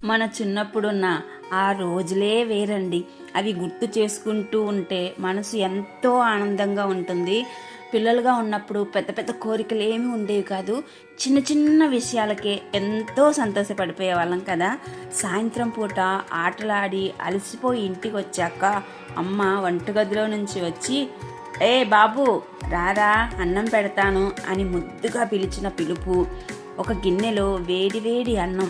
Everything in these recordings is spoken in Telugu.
మన చిన్నప్పుడున్న ఆ రోజులే వేరండి. అవి గుర్తు చేసుకుంటూ ఉంటే మనసు ఎంతో ఆనందంగా ఉంటుంది. పిల్లలుగా ఉన్నప్పుడు పెద్ద పెద్ద కోరికలు ఏమీ ఉండేవి కాదు. చిన్న చిన్న విషయాలకే ఎంతో సంతోషపడిపోయే వాళ్ళం కదా. సాయంత్రం పూట ఆటలాడి అలసిపోయి ఇంటికి వచ్చాక అమ్మ వంటగదిలో నుంచి వచ్చి, ఏ బాబు రారా అన్నం పెడతాను అని ముద్దుగా పిలిచిన పిలుపు, ఒక గిన్నెలో వేడి వేడి అన్నం,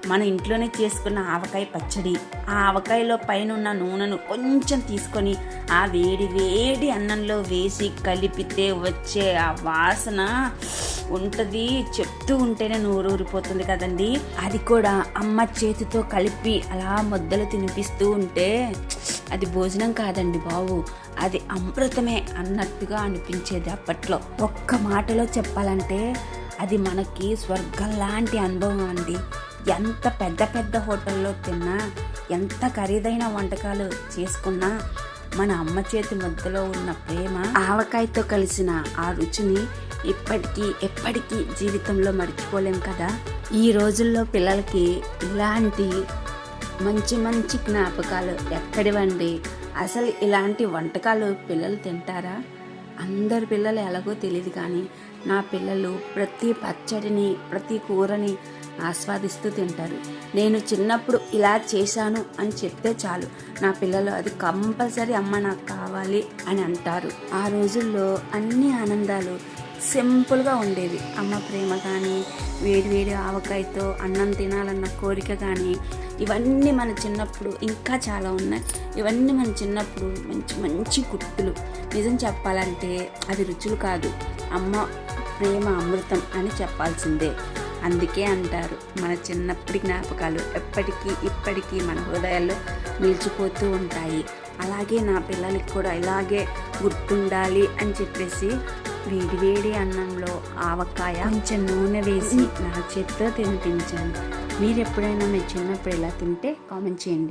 మన ఇంట్లోనే చేసుకున్న ఆవకాయ పచ్చడి, ఆ ఆవకాయలో పైన ఉన్న నూనెను కొంచెం తీసుకొని ఆ వేడి వేడి అన్నంలో వేసి కలిపితే వచ్చే ఆ వాసన ఉంటుంది. చెప్తూ ఉంటేనే నోరూరిపోతుంది కదండి. అది కూడా అమ్మ చేతితో కలిపి అలా ముద్దలు తినిపిస్తూ ఉంటే అది భోజనం కాదండి బాబు, అది అమృతమే అన్నట్టుగా అనిపించేది అప్పట్లో. ఒక్క మాటలో చెప్పాలంటే అది మనకి స్వర్గం లాంటి అనుభవం అండి. ఎంత పెద్ద పెద్ద హోటల్లో తిన్నా, ఎంత ఖరీదైన వంటకాలు చేసుకున్నా మన అమ్మ చేతి ముద్దలో ఉన్న ప్రేమ, ఆవకాయతో కలిసిన ఆ రుచిని ఎప్పటికీ జీవితంలో మర్చిపోలేం కదా. ఈ రోజుల్లో పిల్లలకి ఇలాంటి మంచి మంచి జ్ఞాపకాలు ఎక్కడివండి. అసలు ఇలాంటి వంటకాలు పిల్లలు తింటారా? అందరి పిల్లలు ఎలాగో తెలియదు, కానీ నా పిల్లలు ప్రతి పచ్చడిని ప్రతి కూరని ఆస్వాదిస్తూ తింటారు. నేను చిన్నప్పుడు ఇలా చేశాను అని చెప్తే చాలు, నా పిల్లలు అది కంపల్సరీ అమ్మ నాకు కావాలి అని అంటారు. ఆ రోజుల్లో అన్ని ఆనందాలు సింపుల్గా ఉండేవి. అమ్మ ప్రేమ కానీ, వేడివేడి ఆవకాయతో అన్నం తినాలన్న కోరిక కానీ, ఇవన్నీ మన చిన్నప్పుడు ఇంకా చాలా ఉన్నాయి. ఇవన్నీ మన చిన్నప్పుడు మంచి మంచి గుర్తులు. నిజం చెప్పాలంటే అవి రుచులు కాదు, అమ్మ ప్రేమ అమృతం అని చెప్పాల్సిందే. అందుకే అంటారు, మన చిన్నప్పటి జ్ఞాపకాలు ఇప్పటికీ మన హృదయాల్లో నిలిచిపోతూ ఉంటాయి. అలాగే నా పిల్లలకి కూడా ఇలాగే గుర్తుండాలి అని చెప్పేసి వేడి అన్నంలో ఆవకాయ కొంచెం నూనె వేసి నా చేతితో తినిపించాను. మీరు ఎప్పుడైనా మీ చిన్నప్పుడు ఇలా తింటే కామెంట్ చేయండి.